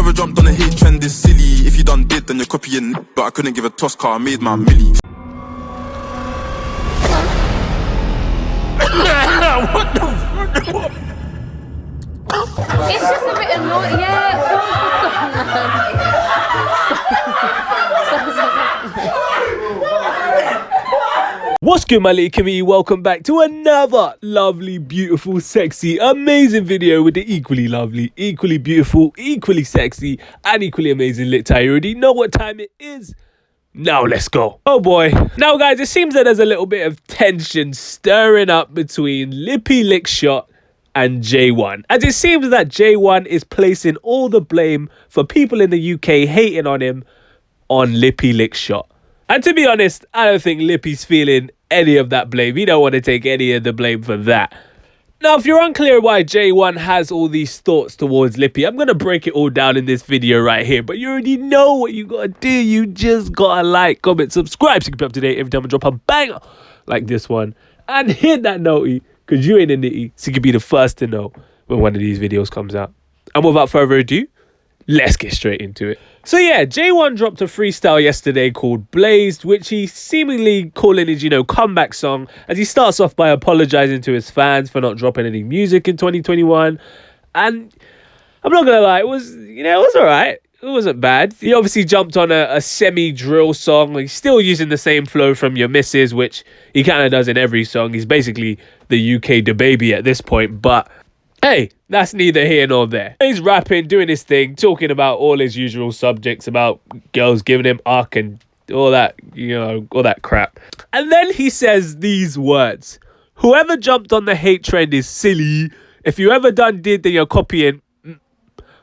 Whoever jumped on the hate trend is silly. If you done did, then you're copying. But I couldn't give a toss car, I made my milli. What the fuck? It's just a bit annoying. Yeah. What's good, my little community? Welcome back to another lovely, beautiful, sexy, amazing video with the equally lovely, equally beautiful, equally sexy, and equally amazing LiTTy. You already know what time it is. Now let's go. Oh boy. Now guys, it seems that there's a little bit of tension stirring up between LIPPY LICKSHOT and JAY1, as it seems that JAY1 is placing all the blame for people in the UK hating on him on LIPPY LICKSHOT. And to be honest, I don't think Lippy's feeling any of that blame. He don't want to take any of the blame for that. Now, if you're unclear why JAY1 has all these thoughts towards Lippy, I'm going to break it all down in this video right here. But you already know what you got to do. You just got to like, comment, subscribe so you can be up to date every time I drop a banger like this one. And hit that notey, because you ain't in the so you can be the first to know when one of these videos comes out. And without further ado, let's get straight into it. So yeah, JAY1 dropped a freestyle yesterday called Blazed, which he's seemingly calling his, comeback song, as he starts off by apologizing to his fans for not dropping any music in 2021. And I'm not gonna lie, it was all right. It wasn't bad. He obviously jumped on a semi-drill song. He's still using the same flow from Your Missus, which he kind of does in every song. He's basically the UK DaBaby at this point, but hey, that's neither here nor there. He's rapping, doing his thing, talking about all his usual subjects, about girls giving him uck and all that, all that crap. And then he says these words: whoever jumped on the hate trend is silly. If you ever done did, then you're copying.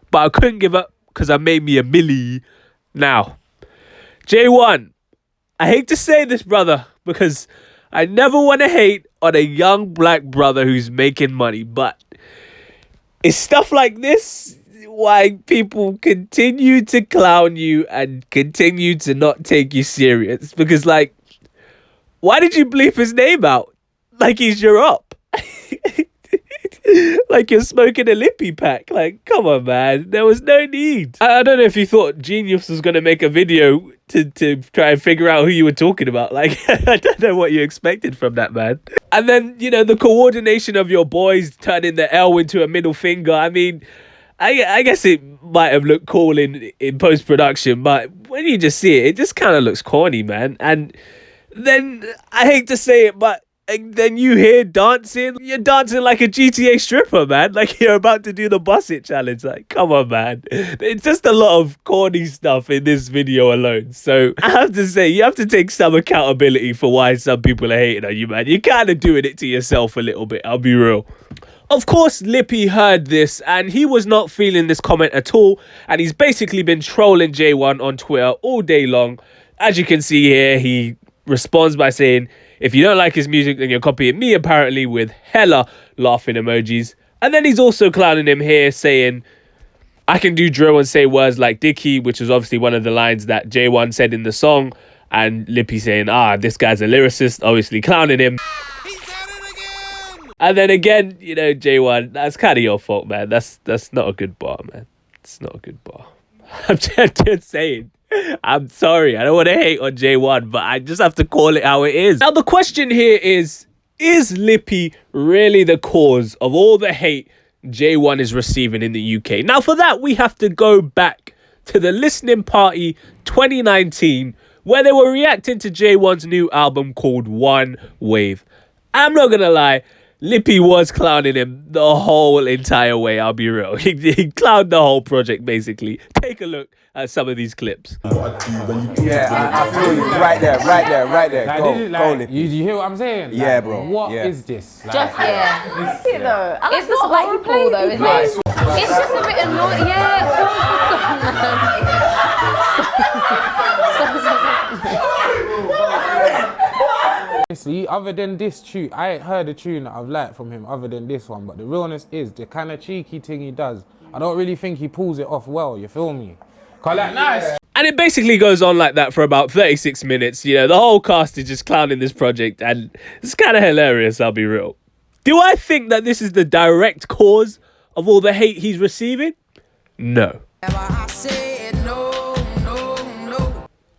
But I couldn't give up because I made me a milli. Now, JAY1, I hate to say this, brother, because I never want to hate on a young black brother who's making money, but it's stuff like this why people continue to clown you and continue to not take you serious. Because, like, why did you bleep his name out? Like he's your up. Like you're smoking a Lippy pack. Like, come on, man. There was no need. I don't know if you thought Genius was going to make a video to try and figure out who you were talking about. Like, I don't know what you expected from that, man. And then, the coordination of your boys turning the L into a middle finger. I mean, I guess it might have looked cool in post-production, but when you just see it, it just kind of looks corny, man. And then, I hate to say it, but and then you hear dancing. You're dancing like a GTA stripper, man. Like you're about to do the Bus It challenge. Like, come on, man. It's just a lot of corny stuff in this video alone. So I have to say, you have to take some accountability for why some people are hating on you, man. You're kind of doing it to yourself a little bit. I'll be real. Of course, Lippy heard this and he was not feeling this comment at all. And he's basically been trolling JAY1 on Twitter all day long. As you can see here, he responds by saying, if you don't like his music, then you're copying me, apparently, with hella laughing emojis. And then he's also clowning him here, saying, I can do drill and say words like dicky, which is obviously one of the lines that JAY1 said in the song. And Lippy saying, this guy's a lyricist, obviously clowning him. And then again, JAY1, that's kind of your fault, man. That's not a good bar, man. It's not a good bar. I'm just saying. I'm sorry, I don't want to hate on JAY1, but I just have to call it how it is. Now, the question here is Lippy really the cause of all the hate JAY1 is receiving in the UK? Now, for that, we have to go back to the listening party 2019, where they were reacting to JAY1's new album called One Wave. I'm not going to lie, Lippy was clowning him the whole entire way, I'll be real. He clowned the whole project, basically. Take a look at some of these clips. Yeah, I feel you. Right there. Like, Go, Lippy. You hear what I'm saying? Yeah, like, bro. What is this? Like, Just, yeah. It's not like you play though, is it? It's just a bit annoying. See, other than this tune, I ain't heard a tune that I've liked from him other than this one, but the realness is the kind of cheeky thing he does, I don't really think he pulls it off well, you feel me? Cause like, nice. And it basically goes on like that for about 36 minutes. The whole cast is just clowning this project, and it's kind of hilarious, I'll be real. Do I think that this is the direct cause of all the hate he's receiving? No.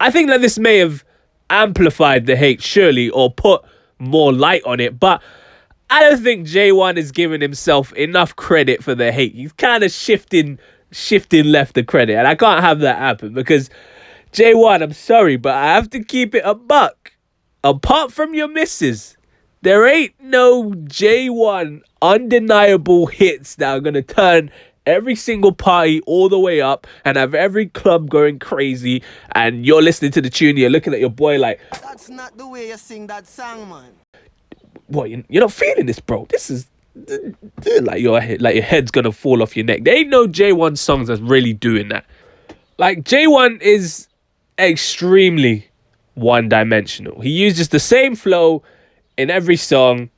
I think that this may have amplified the hate, surely, or put more light on it, but I don't think JAY1 is giving himself enough credit for the hate. He's kind of shifting left the credit, and I can't have that happen because JAY1, I'm sorry, but I have to keep it a buck. Apart from your missus, there ain't no JAY1 undeniable hits that are going to turn every single party all the way up and have every club going crazy, and you're listening to the tune, you're looking at your boy like, that's not the way you sing that song, man. What, you're not feeling this, bro? This is like your head's gonna fall off your neck. There ain't no JAY1 songs that's really doing that. Like, JAY1 is extremely one-dimensional. He uses the same flow in every song.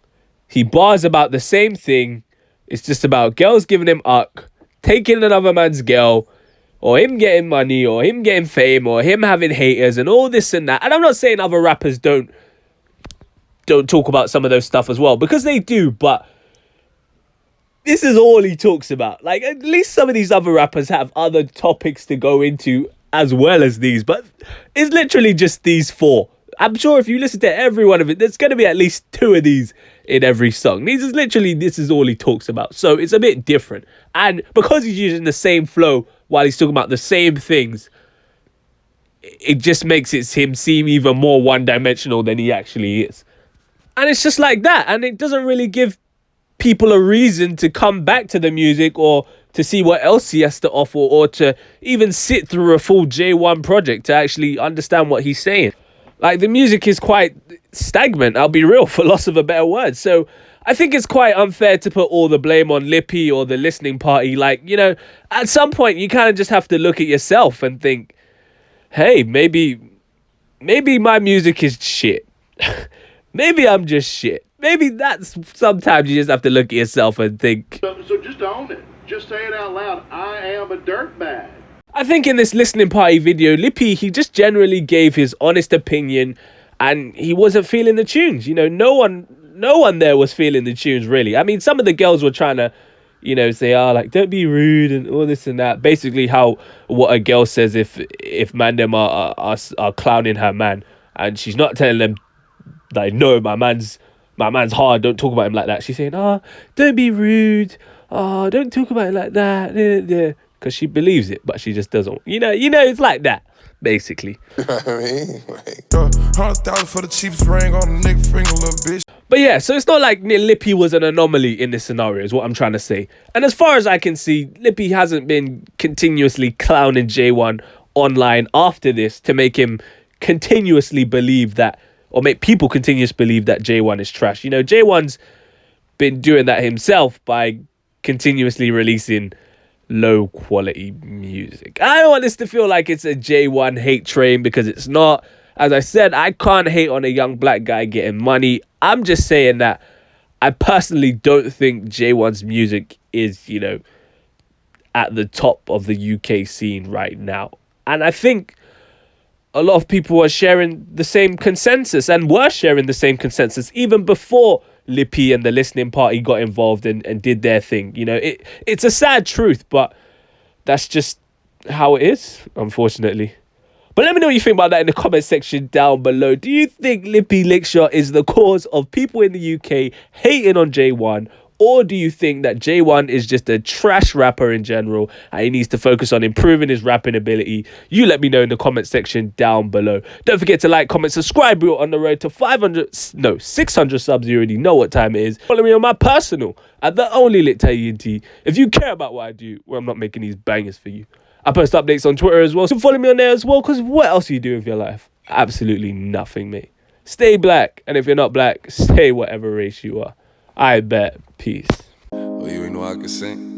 He bars about the same thing. It's just about girls giving him uck, taking another man's girl, or him getting money, or him getting fame, or him having haters, and all this and that. And I'm not saying other rappers don't talk about some of those stuff as well, because they do, but this is all he talks about. Like, at least some of these other rappers have other topics to go into as well as these, but it's literally just these four. I'm sure if you listen to every one of it, there's going to be at least 2 of these in every song. This is all he talks about. So it's a bit different. And because he's using the same flow while he's talking about the same things, it just makes him seem even more one-dimensional than he actually is. And it's just like that. And it doesn't really give people a reason to come back to the music or to see what else he has to offer, or to even sit through a full JAY1 project to actually understand what he's saying. Like, the music is quite stagnant, I'll be real, for loss of a better word. So I think it's quite unfair to put all the blame on Lippy or the listening party. Like, you know, at some point you kind of just have to look at yourself and think, hey, maybe my music is shit. Maybe I'm just shit. Maybe that's, sometimes you just have to look at yourself and think. So just own it. Just say it out loud. I am a dirtbag. I think in this listening party video, Lippy, he just generally gave his honest opinion, and he wasn't feeling the tunes. You know, no one there was feeling the tunes, really. I mean, some of the girls were trying to, you know, say, like, don't be rude and all this and that. Basically what a girl says if man them are clowning her man, and she's not telling them, like, no, my man's hard, don't talk about him like that. She's saying, don't be rude. Don't talk about it like that. Because she believes it, but she just doesn't. You know, it's like that, basically. I mean, like, 100,000 for the cheapest ring on the nigga finger, little bitch. But yeah, so it's not like Lippy was an anomaly in this scenario, is what I'm trying to say. And as far as I can see, Lippy hasn't been continuously clowning JAY1 online after this to make him continuously believe that, or make people continuously believe that JAY1 is trash. You know, JAY1's been doing that himself by continuously releasing low quality music. I don't want this to feel like it's a JAY1 hate train, because it's not. As I said, I can't hate on a young black guy getting money. I'm just saying that I personally don't think JAY1's music is, you know, at the top of the UK scene right now. And I think a lot of people are sharing the same consensus, and were sharing the same consensus even before Lippy and the listening party got involved and did their thing. You know, it's a sad truth, but that's just how it is, unfortunately. But let me know what you think about that in the comment section down below. Do you think Lippy Lickshot is the cause of people in the UK hating on JAY1? Or do you think that JAY1 is just a trash rapper in general and he needs to focus on improving his rapping ability? You let me know in the comment section down below. Don't forget to like, comment, subscribe. We're on the road to 600 subs. You already know what time it is. Follow me on my personal at the only LiTTyENT. If you care about what I do, well, I'm not making these bangers for you. I post updates on Twitter as well, so follow me on there as well, because what else do you do with your life? Absolutely nothing, mate. Stay black, and if you're not black, stay whatever race you are. I bet. Peace. Well, you ain't know I could sing.